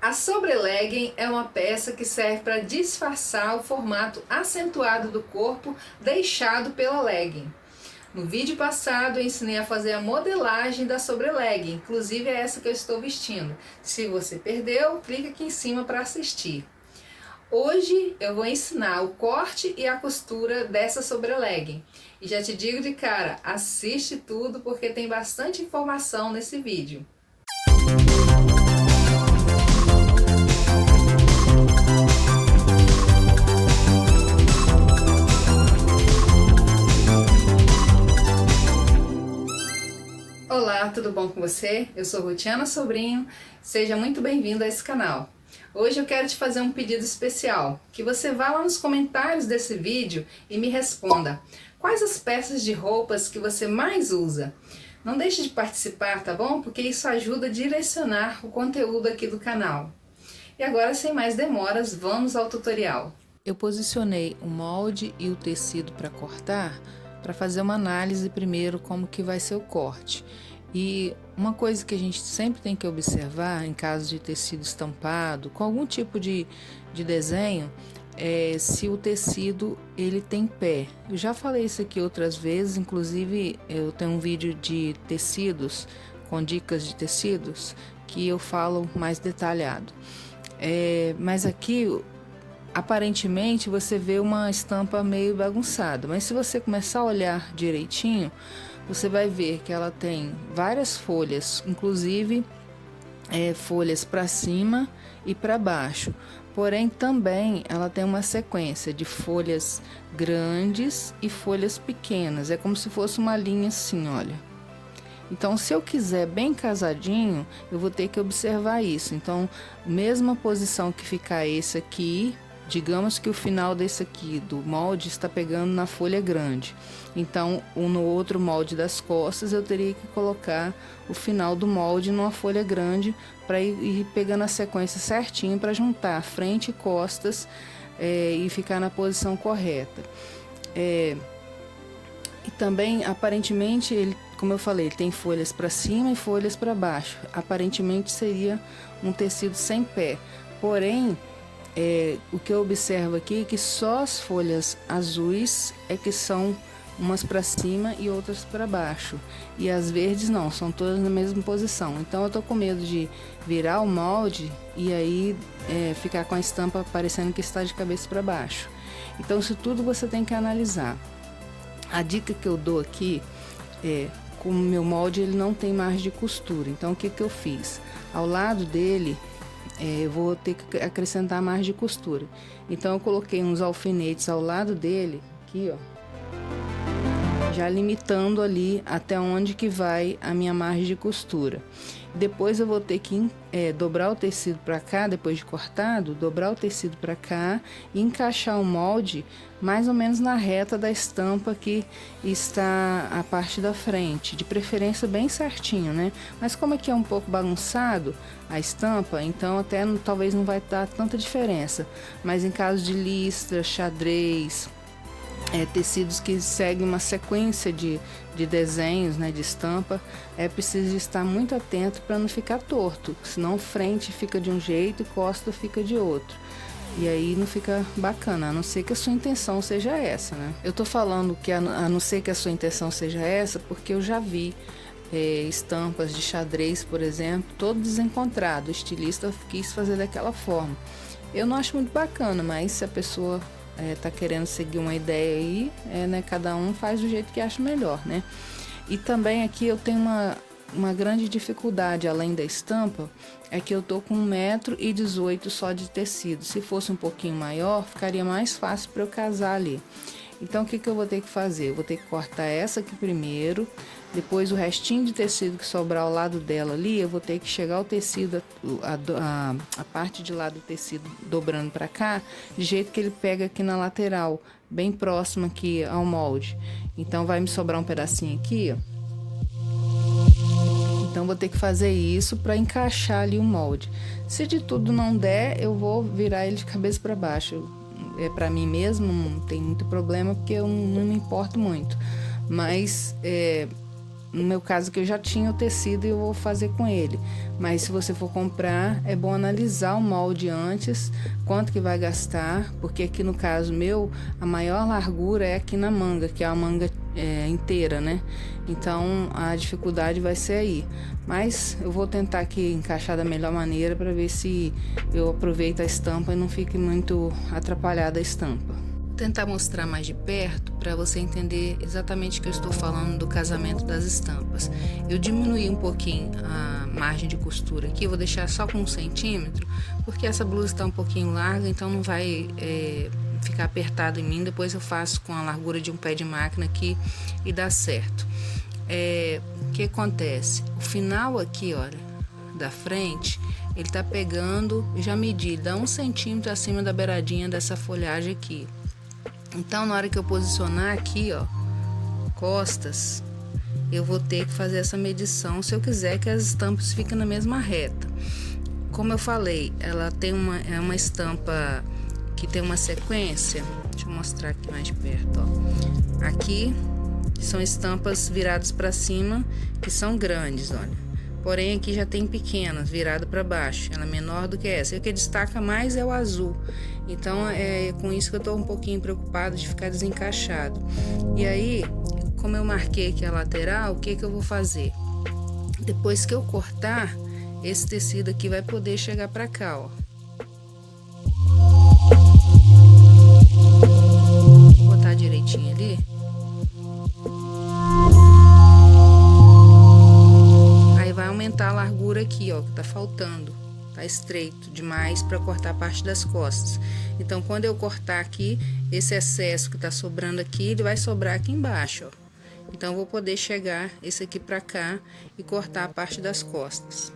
A sobrelegging é uma peça que serve para disfarçar o formato acentuado do corpo deixado pela legging. No vídeo passado eu ensinei a fazer a modelagem da sobrelegging, inclusive é essa que eu estou vestindo. Se você perdeu, clica aqui em cima para assistir. Hoje eu vou ensinar o corte e a costura dessa sobrelegging. E já te digo de cara, assiste tudo porque tem bastante informação nesse vídeo. Olá, tudo bom com você? Eu sou Rutiana Sobrinho, seja muito bem-vindo a esse canal. Hoje eu quero te fazer um pedido especial, que você vá lá nos comentários desse vídeo e me responda quais as peças de roupas que você mais usa. Não deixe de participar, tá bom? Porque isso ajuda a direcionar o conteúdo aqui do canal. E agora, sem mais demoras, vamos ao tutorial. Eu posicionei o molde e o tecido para cortar, para fazer uma análise primeiro como que vai ser o corte. E uma coisa que a gente sempre tem que observar em caso de tecido estampado, com algum tipo de desenho, é se o tecido ele tem pé. Eu já falei isso aqui outras vezes, inclusive eu tenho um vídeo de tecidos, com dicas de tecidos, que eu falo mais detalhado. Mas aqui aparentemente você vê uma estampa meio bagunçada, mas se você começar a olhar direitinho, você vai ver que ela tem várias folhas, inclusive folhas para cima e para baixo. Porém, também ela tem uma sequência de folhas grandes e folhas pequenas. É como se fosse uma linha assim, olha. Então, se eu quiser bem casadinho, eu vou ter que observar isso. Então, mesma posição que ficar esse aqui, digamos que o final desse aqui do molde está pegando na folha grande. Então, no outro molde das costas, eu teria que colocar o final do molde numa folha grande para ir pegando a sequência certinho para juntar frente e costas e ficar na posição correta. E também, aparentemente, ele, como eu falei, ele tem folhas para cima e folhas para baixo. Aparentemente seria um tecido sem pé. Porém, o que eu observo aqui é que só as folhas azuis é que são umas para cima e outras para baixo. E as verdes não, são todas na mesma posição. Então eu tô com medo de virar o molde e aí ficar com a estampa parecendo que está de cabeça para baixo. Então isso tudo você tem que analisar. A dica que eu dou aqui é, como o meu molde ele não tem margem de costura, então o que eu fiz? Ao lado dele eu vou ter que acrescentar margem de costura. Então eu coloquei uns alfinetes ao lado dele, aqui ó, já limitando ali até onde que vai a minha margem de costura. Depois eu vou ter que dobrar o tecido para cá, depois de cortado, dobrar o tecido para cá e encaixar o molde mais ou menos na reta da estampa que está a parte da frente, de preferência bem certinho, né? Mas como aqui é um pouco bagunçado a estampa, então até talvez não vai dar tanta diferença. Mas em caso de listra, xadrez, tecidos que seguem uma sequência de desenhos, né, de estampa, é preciso estar muito atento para não ficar torto, senão frente fica de um jeito e costa fica de outro. E aí não fica bacana, a não ser que a sua intenção seja essa, né? Eu tô falando que a não ser que a sua intenção seja essa, porque eu já vi estampas de xadrez, por exemplo, todo desencontrado, o estilista quis fazer daquela forma. Eu não acho muito bacana, mas se a pessoa tá querendo seguir uma ideia aí, né, cada um faz do jeito que acha melhor, né? E também aqui eu tenho uma grande dificuldade, além da estampa, é que eu tô com 1,18 m só de tecido. Se fosse um pouquinho maior, ficaria mais fácil para eu casar ali. Então o que eu vou ter que fazer? Eu vou ter que cortar essa aqui primeiro, depois o restinho de tecido que sobrar ao lado dela ali, eu vou ter que chegar o tecido, a parte de lá do tecido dobrando para cá, de jeito que ele pega aqui na lateral, bem próximo aqui ao molde. Então vai me sobrar um pedacinho aqui, ó. Então vou ter que fazer isso para encaixar ali o molde. Se de tudo não der, eu vou virar ele de cabeça para baixo. Para mim mesmo não tem muito problema, porque eu não me importo muito. Mas no meu caso que eu já tinha o tecido e eu vou fazer com ele. Mas se você for comprar, é bom analisar o molde antes, quanto que vai gastar, porque aqui no caso meu, a maior largura é aqui na manga, que é a manga inteira, né? Então a dificuldade vai ser aí. Mas eu vou tentar aqui encaixar da melhor maneira para ver se eu aproveito a estampa e não fique muito atrapalhada a estampa. Tentar mostrar mais de perto para você entender exatamente o que eu estou falando do casamento das estampas. Eu diminuí um pouquinho a margem de costura aqui, vou deixar só com 1 centímetro, porque essa blusa está um pouquinho larga, então não vai ficar apertado em mim. Depois eu faço com a largura de um pé de máquina aqui e dá certo. O que acontece? O final aqui, olha, da frente, ele tá pegando, já medi, dá 1 centímetro acima da beiradinha dessa folhagem aqui. Então, na hora que eu posicionar aqui, ó, costas, eu vou ter que fazer essa medição se eu quiser que as estampas fiquem na mesma reta. Como eu falei, ela tem uma estampa que tem uma sequência. Deixa eu mostrar aqui mais de perto, ó. Aqui são estampas viradas para cima, que são grandes, olha. Porém, aqui já tem pequenas, virada para baixo. Ela é menor do que essa. E o que destaca mais é o azul. Então, é com isso que eu tô um pouquinho preocupado de ficar desencaixado. E aí, como eu marquei aqui a lateral, o que que eu vou fazer? Depois que eu cortar, esse tecido aqui vai poder chegar para cá, ó. Vou botar direitinho ali. Vai aumentar a largura aqui, ó, que tá faltando, tá estreito demais para cortar a parte das costas. Então, quando eu cortar aqui, esse excesso que tá sobrando aqui, ele vai sobrar aqui embaixo, ó. Então, eu vou poder chegar esse aqui para cá e cortar a parte das costas.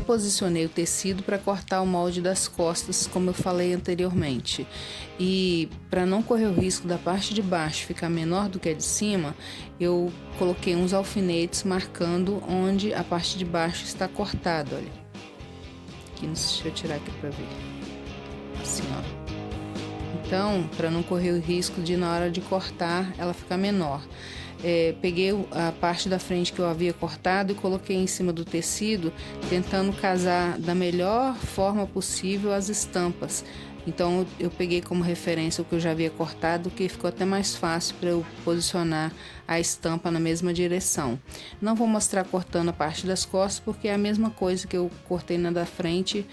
Posicionei o tecido para cortar o molde das costas, como eu falei anteriormente. E para não correr o risco da parte de baixo ficar menor do que a de cima, eu coloquei uns alfinetes marcando onde a parte de baixo está cortada, olha. Aqui, deixa eu tirar aqui para ver. Assim, ó. Então, para não correr o risco de na hora de cortar ela ficar menor. Peguei a parte da frente que eu havia cortado e coloquei em cima do tecido, tentando casar da melhor forma possível as estampas. Então eu peguei como referência o que eu já havia cortado, que ficou até mais fácil para eu posicionar a estampa na mesma direção. Não vou mostrar cortando a parte das costas, porque é a mesma coisa que eu cortei na da frente.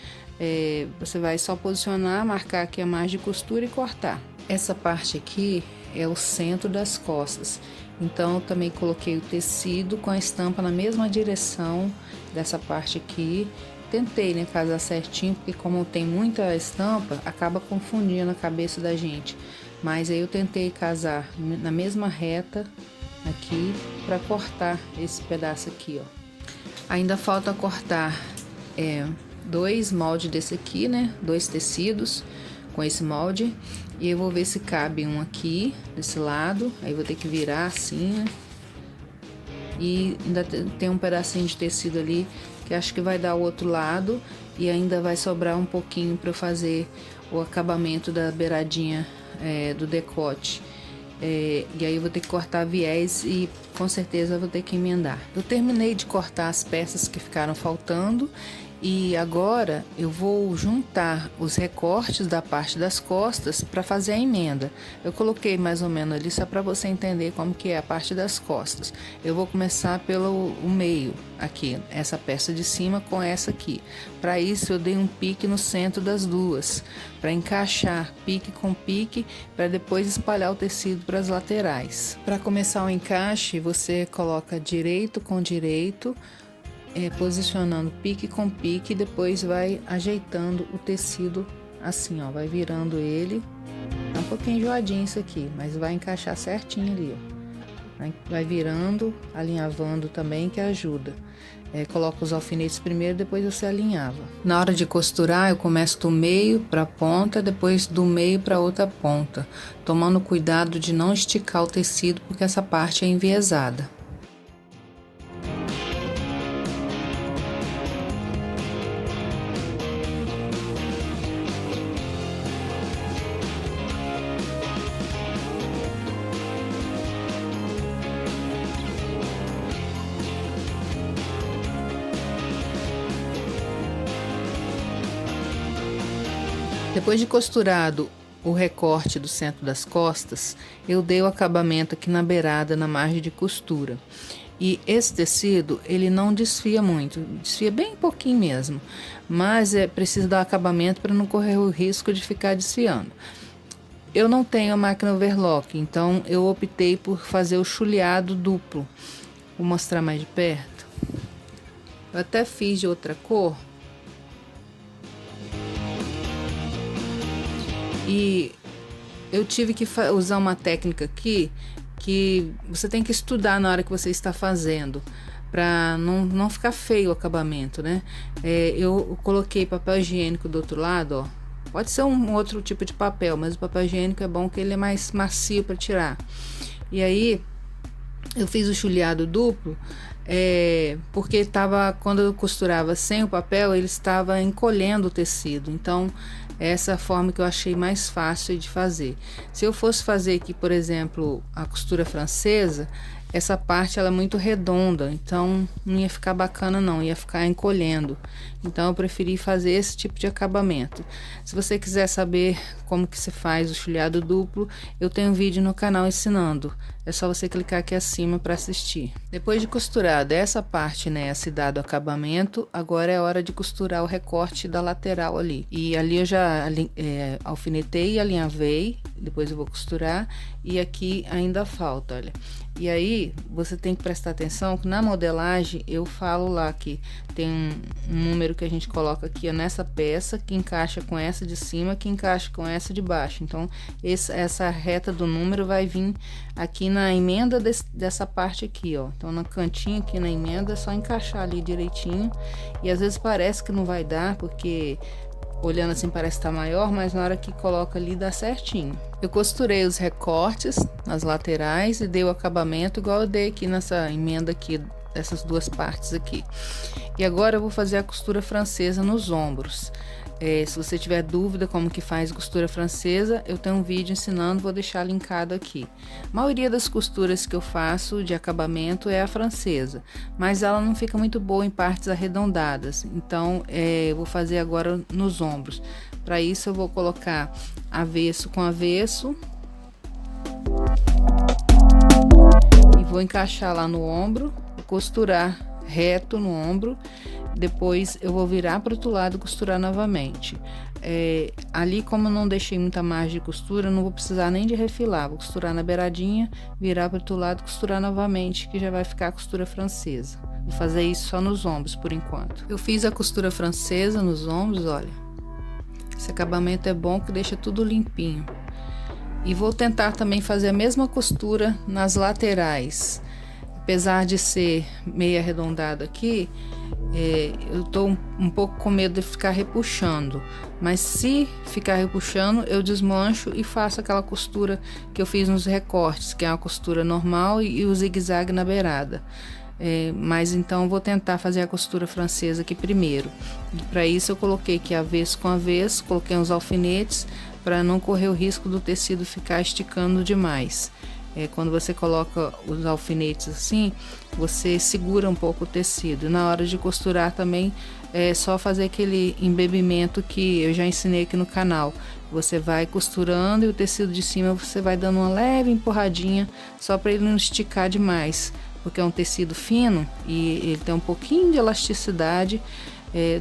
Você vai só posicionar, marcar aqui a margem de costura e cortar. Essa parte aqui é o centro das costas. Então, eu também coloquei o tecido com a estampa na mesma direção dessa parte aqui. Tentei, né, casar certinho, porque como tem muita estampa, acaba confundindo a cabeça da gente. Mas aí eu tentei casar na mesma reta aqui para cortar esse pedaço aqui, ó. Ainda falta cortar 2 moldes desse aqui, né, 2 tecidos com esse molde. E eu vou ver se cabe um aqui, desse lado. Aí vou ter que virar assim, né? E ainda tem um pedacinho de tecido ali, que acho que vai dar o outro lado. E ainda vai sobrar um pouquinho para eu fazer o acabamento da beiradinha do decote. E aí eu vou ter que cortar viés e com certeza vou ter que emendar. Eu terminei de cortar as peças que ficaram faltando. E agora eu vou juntar os recortes da parte das costas para fazer a emenda. Eu coloquei mais ou menos ali só para você entender como que é a parte das costas. Eu vou começar pelo meio aqui, essa peça de cima com essa aqui. Para isso eu dei um pique no centro das duas, para encaixar pique com pique, para depois espalhar o tecido para as laterais. Para começar o encaixe, você coloca direito com direito, posicionando pique com pique, e depois vai ajeitando o tecido assim, ó, vai virando ele. Tá um pouquinho enjoadinho isso aqui, mas vai encaixar certinho ali, ó. Vai virando, alinhavando também, que ajuda. Coloca os alfinetes primeiro, depois você alinhava. Na hora de costurar, eu começo do meio para a ponta, depois do meio para outra ponta, tomando cuidado de não esticar o tecido, porque essa parte é enviesada. Depois de costurado o recorte do centro das costas, eu dei o acabamento aqui na beirada, na margem de costura. E esse tecido, ele não desfia muito, desfia bem pouquinho mesmo, mas é preciso dar acabamento para não correr o risco de ficar desfiando. Eu não tenho a máquina overlock, então eu optei por fazer o chuleado duplo. Vou mostrar mais de perto. Eu até fiz de outra cor. E eu tive que usar uma técnica aqui que você tem que estudar na hora que você está fazendo, para não ficar feio o acabamento, né? Eu coloquei papel higiênico do outro lado, ó. Pode ser um outro tipo de papel, mas o papel higiênico é bom que ele é mais macio para tirar. E aí eu fiz o chuleado duplo, porque quando eu costurava sem o papel, ele estava encolhendo o tecido. Então essa é a forma que eu achei mais fácil de fazer. Se eu fosse fazer aqui, por exemplo, a costura francesa, essa parte ela é muito redonda, então não ia ficar bacana não, ia ficar encolhendo. Então eu preferi fazer esse tipo de acabamento. Se você quiser saber como que se faz o chuleado duplo, eu tenho um vídeo no canal ensinando. É só você clicar aqui acima para assistir. Depois de costurada essa parte, né, se dado o acabamento, agora é hora de costurar o recorte da lateral ali. E ali eu já alfinetei e alinhavei, depois eu vou costurar, e aqui ainda falta, olha. E aí você tem que prestar atenção que na modelagem eu falo lá que tem um número que a gente coloca aqui, ó, nessa peça, que encaixa com essa de cima, que encaixa com essa de baixo. Então essa reta do número vai vir aqui na emenda dessa parte aqui, ó. Então no cantinho aqui na emenda é só encaixar ali direitinho. E às vezes parece que não vai dar, porque olhando assim parece estar maior, mas na hora que coloca ali dá certinho. Eu costurei os recortes nas laterais e dei o acabamento igual eu dei aqui nessa emenda aqui, dessas duas partes aqui. E agora eu vou fazer a costura francesa nos ombros. Se você tiver dúvida como que faz costura francesa, eu tenho um vídeo ensinando, vou deixar linkado aqui. A maioria das costuras que eu faço de acabamento é a francesa, mas ela não fica muito boa em partes arredondadas, então eu vou fazer agora nos ombros. Para isso eu vou colocar avesso com avesso e vou encaixar lá no ombro, costurar reto no ombro. Depois eu vou virar para o outro lado e costurar novamente. Ali, como eu não deixei muita margem de costura, não vou precisar nem de refilar. Vou costurar na beiradinha, virar para o outro lado e costurar novamente, que já vai ficar a costura francesa. Vou fazer isso só nos ombros por enquanto. Eu fiz a costura francesa nos ombros, olha. Esse acabamento é bom, que deixa tudo limpinho. E vou tentar também fazer a mesma costura nas laterais. Apesar de ser meio arredondado aqui, eu tô um pouco com medo de ficar repuxando, mas se ficar repuxando, eu desmancho e faço aquela costura que eu fiz nos recortes, que é uma costura normal e o zigue-zague na beirada. Mas então vou tentar fazer a costura francesa aqui primeiro. Para isso eu coloquei aqui avesso com avesso, coloquei uns alfinetes para não correr o risco do tecido ficar esticando demais. Quando você coloca os alfinetes assim, você segura um pouco o tecido. Na hora de costurar também é só fazer aquele embebimento que eu já ensinei aqui no canal. Você vai costurando e o tecido de cima você vai dando uma leve empurradinha, só para ele não esticar demais, porque é um tecido fino e ele tem um pouquinho de elasticidade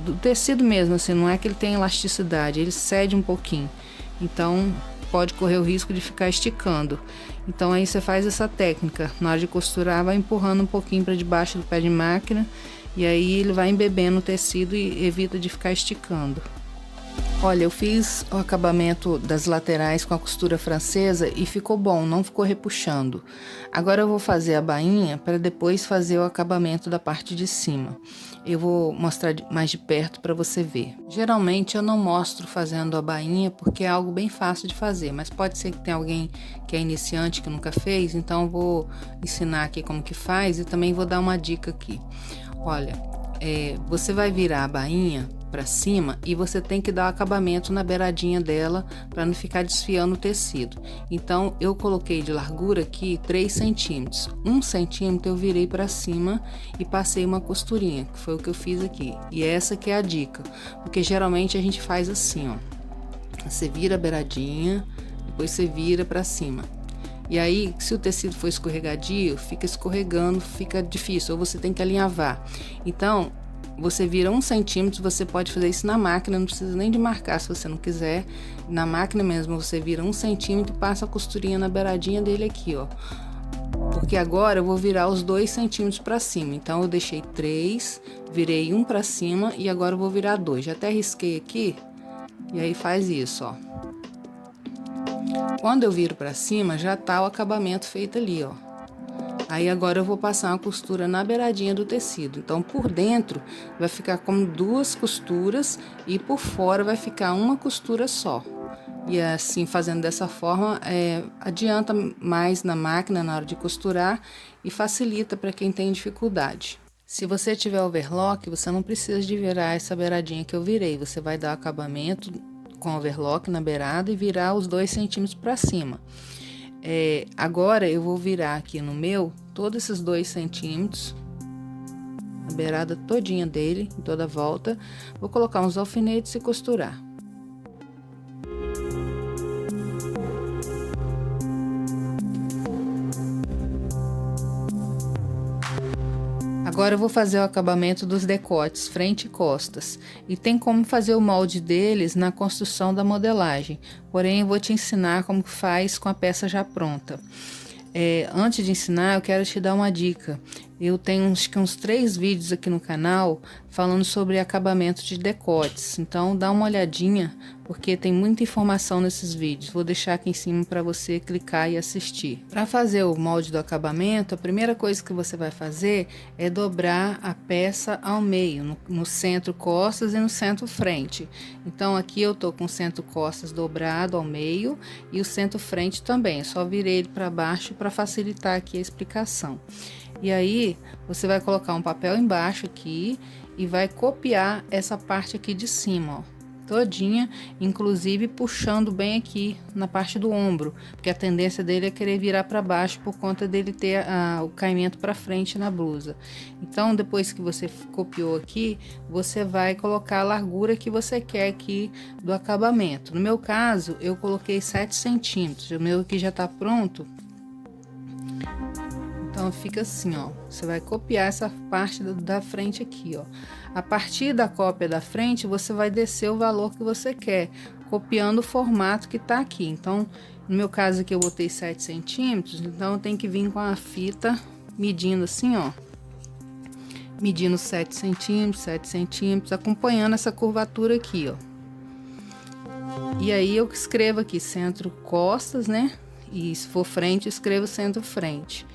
do tecido mesmo, assim, não é que ele tem elasticidade, ele cede um pouquinho. Então pode correr o risco de ficar esticando. Então aí você faz essa técnica, na hora de costurar vai empurrando um pouquinho para debaixo do pé de máquina, e aí ele vai embebendo o tecido e evita de ficar esticando. Olha, eu fiz o acabamento das laterais com a costura francesa e ficou bom, não ficou repuxando. Agora eu vou fazer a bainha para depois fazer o acabamento da parte de cima. Eu vou mostrar mais de perto para você ver. Geralmente eu não mostro fazendo a bainha porque é algo bem fácil de fazer, mas pode ser que tenha alguém que é iniciante que nunca fez, então eu vou ensinar aqui como que faz e também vou dar uma dica aqui. Olha, você vai virar a bainha para cima e você tem que dar o acabamento na beiradinha dela para não ficar desfiando o tecido. Então eu coloquei de largura aqui 3 centímetros. 1 centímetro eu virei para cima e passei uma costurinha, que foi o que eu fiz aqui. E essa que é a dica, porque geralmente a gente faz assim, ó. Você vira a beiradinha, depois você vira para cima. E aí, se o tecido for escorregadio, fica escorregando, fica difícil, ou você tem que alinhavar. Então, você vira 1 centímetro, você pode fazer isso na máquina, não precisa nem de marcar se você não quiser. Na máquina mesmo, você vira 1 centímetro e passa a costurinha na beiradinha dele aqui, ó. Porque agora eu vou virar os 2 centímetros para cima. Então, eu deixei 3, virei 1 para cima e agora eu vou virar 2. Já até risquei aqui, e aí faz isso, ó. Quando eu viro para cima, já tá o acabamento feito ali, ó. Aí agora eu vou passar uma costura na beiradinha do tecido. Então, por dentro vai ficar como 2 costuras e por fora vai ficar uma costura só. E assim, fazendo dessa forma, adianta mais na máquina na hora de costurar e facilita para quem tem dificuldade. Se você tiver overlock, você não precisa de virar essa beiradinha que eu virei. Você vai dar acabamento com overlock na beirada e virar os 2 centímetros para cima. Agora eu vou virar aqui no meu todos esses 2 centímetros, a beirada todinha dele, em toda a volta. Vou colocar uns alfinetes e costurar. Agora eu vou fazer o acabamento dos decotes, frente e costas. E tem como fazer o molde deles na construção da modelagem. Porém, eu vou te ensinar como que faz com a peça já pronta. Antes de ensinar, eu quero te dar uma dica. Eu tenho acho que uns 3 vídeos aqui no canal falando sobre acabamento de decotes. Então, dá uma olhadinha, porque tem muita informação nesses vídeos. Vou deixar aqui em cima para você clicar e assistir. Para fazer o molde do acabamento, a primeira coisa que você vai fazer é dobrar a peça ao meio, no centro costas e no centro frente. Então, aqui eu tô com o centro costas dobrado ao meio e o centro frente também. Eu só virei ele para baixo para facilitar aqui a explicação. E aí, você vai colocar um papel embaixo aqui e vai copiar essa parte aqui de cima, ó, todinha, inclusive puxando bem aqui na parte do ombro, porque a tendência dele é querer virar para baixo por conta dele ter o caimento para frente na blusa. Então, depois que você copiou aqui, você vai colocar a largura que você quer aqui do acabamento. No meu caso, eu coloquei 7 centímetros, o meu aqui já tá pronto. Então, fica assim, ó. Você vai copiar essa parte da frente aqui, ó. A partir da cópia da frente, você vai descer o valor que você quer, copiando o formato que tá aqui. Então, no meu caso aqui, eu botei 7 centímetros, então eu tenho que vir com a fita medindo assim, ó. Medindo 7 centímetros, acompanhando essa curvatura aqui, ó. E aí, eu escrevo aqui centro costas, né? E se for frente, eu escrevo centro frente.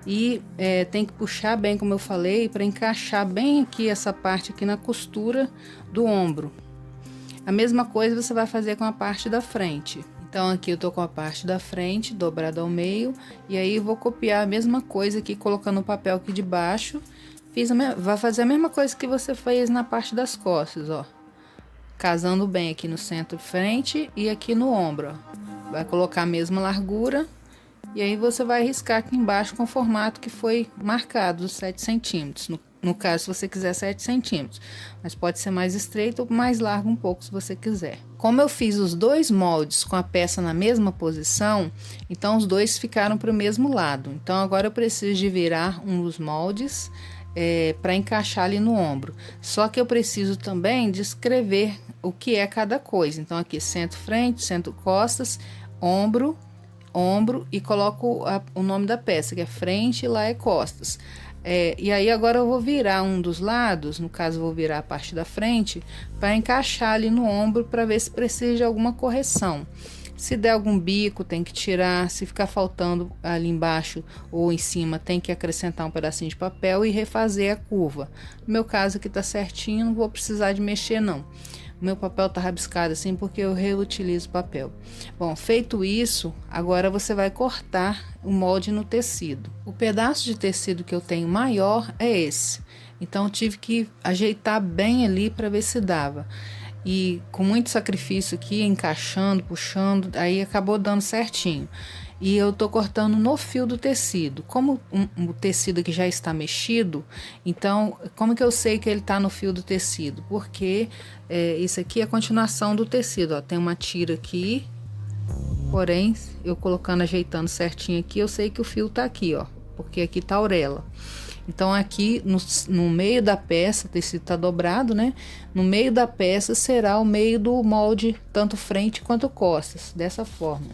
E tem que puxar bem, como eu falei, para encaixar bem aqui essa parte aqui na costura do ombro. A mesma coisa você vai fazer com a parte da frente. Então, aqui eu tô com a parte da frente dobrada ao meio, e aí eu vou copiar a mesma coisa aqui, colocando o papel aqui de baixo. Vai fazer a mesma coisa que você fez na parte das costas, ó. Casando bem aqui no centro frente e aqui no ombro, ó. Vai colocar a mesma largura. E aí você vai riscar aqui embaixo com o formato que foi marcado, os 7 centímetros. No caso, se você quiser 7 centímetros. Mas pode ser mais estreito ou mais largo um pouco, se você quiser. Como eu fiz os 2 moldes com a peça na mesma posição, então os 2 ficaram para o mesmo lado. Então, agora eu preciso de virar um dos moldes para encaixar ali no ombro. Só que eu preciso também de escrever o que é cada coisa. Então, aqui centro frente, centro costas, ombro e coloco o nome da peça, que é frente e lá é costas. E aí agora eu vou virar um dos lados, no caso eu vou virar a parte da frente, para encaixar ali no ombro para ver se precisa de alguma correção. Se der algum bico, tem que tirar. Se ficar faltando ali embaixo ou em cima, tem que acrescentar um pedacinho de papel e refazer a curva. No meu caso aqui tá certinho, não vou precisar de mexer não. O meu papel tá rabiscado assim porque eu reutilizo papel. Bom, feito isso, agora você vai cortar o molde no tecido. O pedaço de tecido que eu tenho maior é esse. Então eu tive que ajeitar bem ali para ver se dava. E com muito sacrifício aqui, encaixando, puxando, aí acabou dando certinho. E eu tô cortando no fio do tecido. Como o tecido aqui já está mexido, então como que eu sei que ele tá no fio do tecido? Porque isso aqui é a continuação do tecido, ó. Tem uma tira aqui, porém eu colocando, ajeitando certinho aqui, eu sei que o fio tá aqui, ó, porque aqui tá a orelha. Então aqui no meio da peça, o tecido tá dobrado, né? No meio da peça será o meio do molde, tanto frente quanto costas, dessa forma.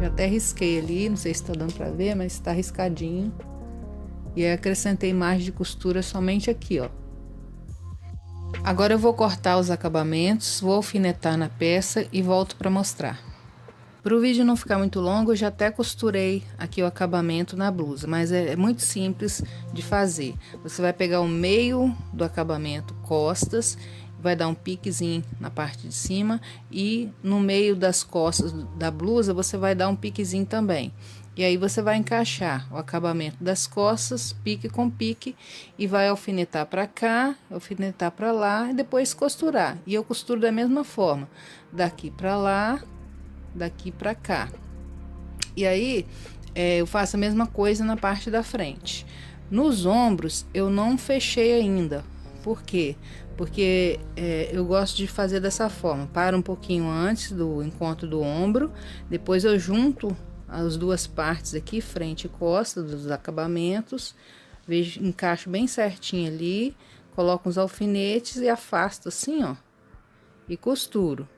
Já até risquei ali, não sei se tá dando pra ver, mas tá riscadinho. E aí acrescentei margem de costura somente aqui, ó. Agora eu vou cortar os acabamentos, vou alfinetar na peça e volto para mostrar. Para o vídeo não ficar muito longo, eu já até costurei aqui o acabamento na blusa, mas é muito simples de fazer. Você vai pegar o meio do acabamento, costas, vai dar um piquezinho na parte de cima e no meio das costas da blusa você vai dar um piquezinho também. E aí você vai encaixar o acabamento das costas, pique com pique, e vai alfinetar para cá, alfinetar para lá e depois costurar. E eu costuro da mesma forma, daqui para lá, daqui para cá. E aí eu faço a mesma coisa na parte da frente. Nos ombros eu não fechei ainda. Por quê? Porque eu gosto de fazer dessa forma. Paro um pouquinho antes do encontro do ombro, depois eu junto as duas partes aqui, frente e costa dos acabamentos, vejo, encaixo bem certinho ali, coloco os alfinetes e afasto assim, ó, e costuro.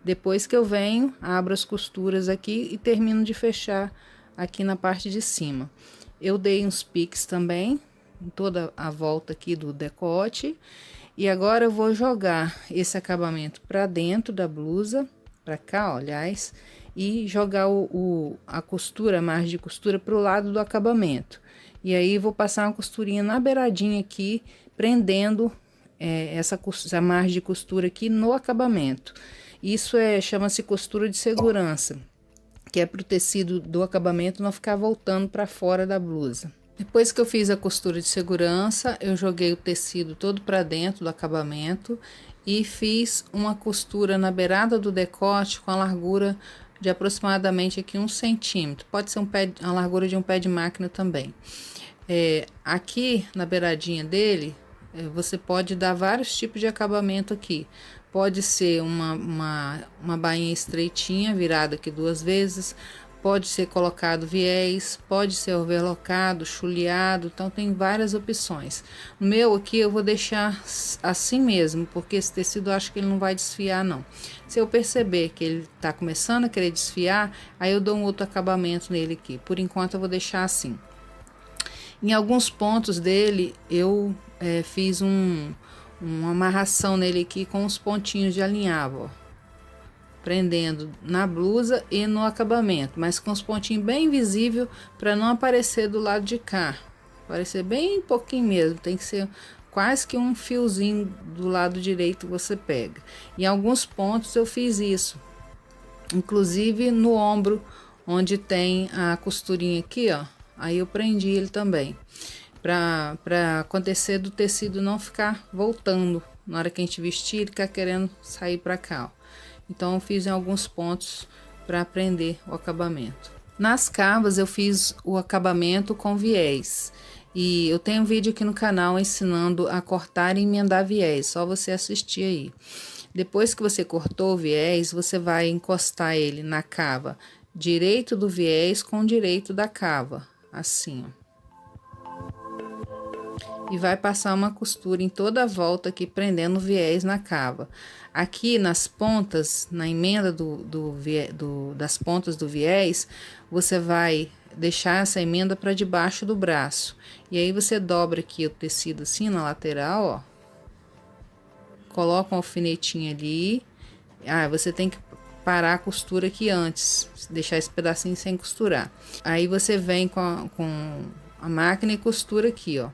Depois que eu venho, abro as costuras aqui e termino de fechar aqui na parte de cima. Eu dei uns piques também em toda a volta aqui do decote. E agora eu vou jogar esse acabamento para dentro da blusa, para cá, ó, aliás, e jogar a costura, a margem de costura para o lado do acabamento. E aí vou passar uma costurinha na beiradinha aqui, prendendo essa margem de costura aqui no acabamento. Isso chama-se costura de segurança, que é para o tecido do acabamento não ficar voltando para fora da blusa. Depois que eu fiz a costura de segurança, eu joguei o tecido todo para dentro do acabamento e fiz uma costura na beirada do decote com a largura de aproximadamente aqui 1 centímetro. Pode ser a largura de um pé de máquina também. Aqui na beiradinha dele, você pode dar vários tipos de acabamento aqui. Pode ser uma bainha estreitinha, virada aqui 2 vezes. Pode ser colocado viés, pode ser overlocado, chuleado, então tem várias opções. O meu aqui eu vou deixar assim mesmo, porque esse tecido eu acho que ele não vai desfiar não. Se eu perceber que ele tá começando a querer desfiar, aí eu dou um outro acabamento nele aqui. Por enquanto eu vou deixar assim. Em alguns pontos dele eu fiz uma amarração nele aqui com os pontinhos de alinhavo, ó, prendendo na blusa e no acabamento, mas com os pontinhos bem visível para não aparecer do lado de cá, aparecer bem pouquinho mesmo, tem que ser quase que um fiozinho do lado direito você pega. Em alguns pontos eu fiz isso, inclusive no ombro, onde tem a costurinha aqui, ó, aí eu prendi ele também, para acontecer do tecido não ficar voltando na hora que a gente vestir, ele ficar querendo sair para cá, ó. Então, eu fiz em alguns pontos para prender o acabamento. Nas cavas, eu fiz o acabamento com viés. E eu tenho um vídeo aqui no canal ensinando a cortar e emendar viés. Só você assistir aí. Depois que você cortou o viés, você vai encostar ele na cava direito do viés com o direito da cava. Assim, ó. e vai passar uma costura em toda a volta aqui, prendendo o viés na cava. Aqui nas pontas, na emenda das pontas do viés, você vai deixar essa emenda para debaixo do braço. E aí você dobra aqui o tecido assim na lateral, ó. Coloca um alfinetinho ali. Você tem que parar a costura aqui antes, deixar esse pedacinho sem costurar. Aí você vem com a máquina e costura aqui, ó.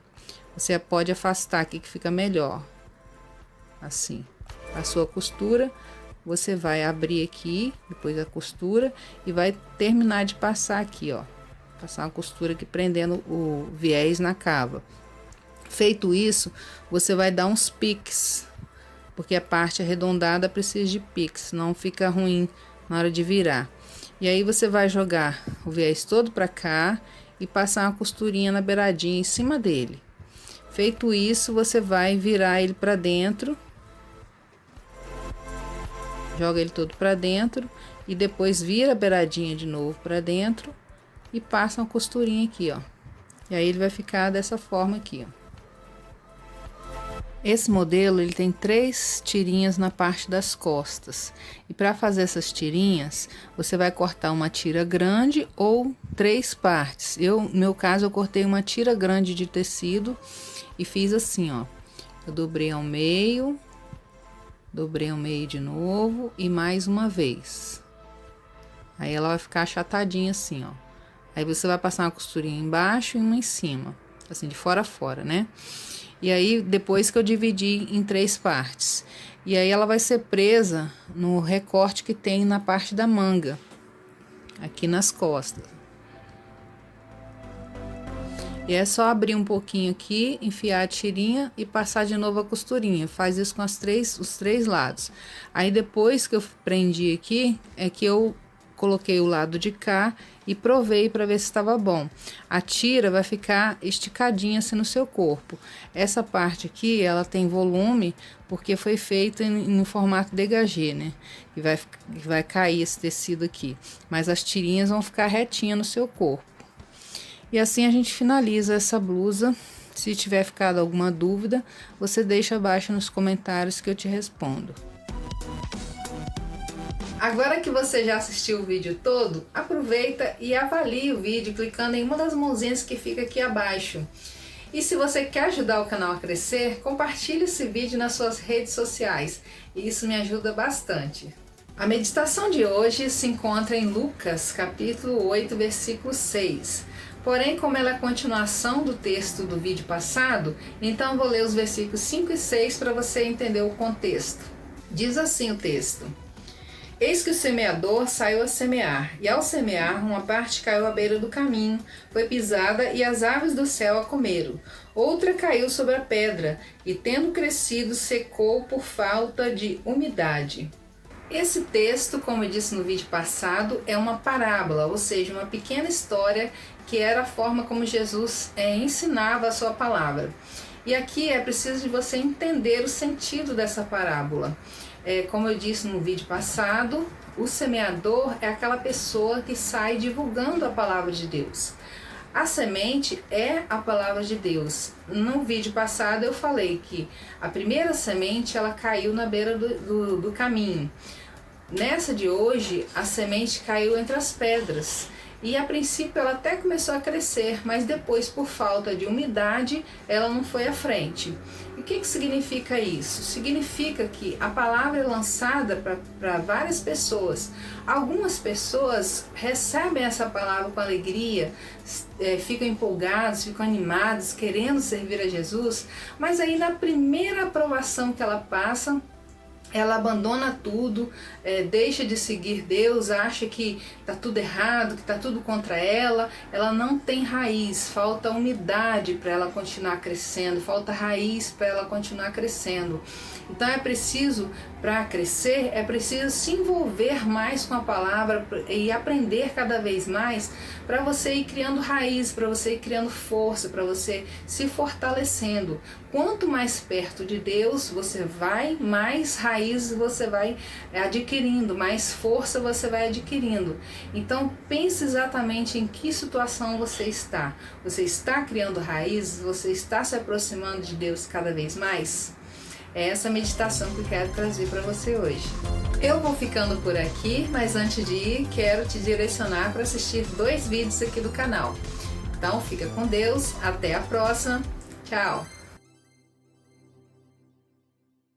Você pode afastar aqui que fica melhor. Assim, a sua costura, você vai abrir aqui, depois a costura, e vai terminar de passar aqui, ó. Passar uma costura aqui prendendo o viés na cava. Feito isso, você vai dar uns piques, porque a parte arredondada precisa de piques, senão fica ruim na hora de virar. E aí você vai jogar o viés todo para cá e passar uma costurinha na beiradinha em cima dele. Feito isso, você vai virar ele para dentro, joga ele todo para dentro e depois vira a beiradinha de novo para dentro e passa uma costurinha aqui, ó. E aí ele vai ficar dessa forma aqui, ó. Esse modelo ele tem 3 tirinhas na parte das costas, e para fazer essas tirinhas você vai cortar uma tira grande ou 3 partes. No meu caso eu cortei uma tira grande de tecido e fiz assim, ó. Eu dobrei ao meio, dobrei ao meio de novo e mais uma vez. Aí ela vai ficar achatadinha assim, ó. Aí você vai passar uma costurinha embaixo e uma em cima, assim de fora a fora, né? E aí, depois que eu dividi em 3 partes. E aí ela vai ser presa no recorte que tem na parte da manga, aqui nas costas. E é só abrir um pouquinho aqui, enfiar a tirinha e passar de novo a costurinha. Faz isso com os 3 lados. Aí depois que eu prendi aqui, é que eu coloquei o lado de cá e provei para ver se estava bom. A tira vai ficar esticadinha assim no seu corpo. Essa parte aqui, ela tem volume porque foi feita em formato dégagé, né? E vai cair esse tecido aqui. Mas as tirinhas vão ficar retinhas no seu corpo. E assim a gente finaliza essa blusa. Se tiver ficado alguma dúvida, você deixa abaixo nos comentários que eu te respondo. Agora que você já assistiu o vídeo todo, aproveita e avalie o vídeo clicando em uma das mãozinhas que fica aqui abaixo. E se você quer ajudar o canal a crescer, compartilhe esse vídeo nas suas redes sociais. Isso me ajuda bastante. A meditação de hoje se encontra em Lucas, capítulo 8, versículo 6. Porém, como ela é a continuação do texto do vídeo passado, então vou ler os versículos 5 e 6 para você entender o contexto. Diz assim o texto: Eis que o semeador saiu a semear, e ao semear, uma parte caiu à beira do caminho, foi pisada, e as aves do céu a comeram. Outra caiu sobre a pedra, e tendo crescido, secou por falta de umidade. Esse texto, como eu disse no vídeo passado, é uma parábola, ou seja, uma pequena história que era a forma como Jesus ensinava a sua palavra. E aqui é preciso de você entender o sentido dessa parábola. Como eu disse no vídeo passado, o semeador é aquela pessoa que sai divulgando a palavra de Deus. A semente é a palavra de Deus. No vídeo passado eu falei que a primeira semente ela caiu na beira do caminho. Nessa de hoje, a semente caiu entre as pedras. E a princípio ela até começou a crescer, mas depois, por falta de umidade, ela não foi à frente. E o que significa isso? Significa que a palavra é lançada para várias pessoas. Algumas pessoas recebem essa palavra com alegria, ficam empolgados, ficam animados, querendo servir a Jesus, mas aí na primeira aprovação que ela passa, ela abandona tudo, deixa de seguir Deus, acha que está tudo errado, que está tudo contra ela. Ela não tem raiz, falta umidade para ela continuar crescendo, falta raiz para ela continuar crescendo. Então é preciso, para crescer, é preciso se envolver mais com a palavra e aprender cada vez mais para você ir criando raiz, para você ir criando força, para você se fortalecendo. Quanto mais perto de Deus você vai, mais raiz raízes você vai adquirindo, mais força você vai adquirindo. Então pense exatamente em que situação você está. Você está criando raízes? Você está se aproximando de Deus cada vez mais? É essa meditação que eu quero trazer para você hoje. Eu vou ficando por aqui, mas antes de ir, quero te direcionar para assistir 2 vídeos aqui do canal. Então fica com Deus, até a próxima, tchau!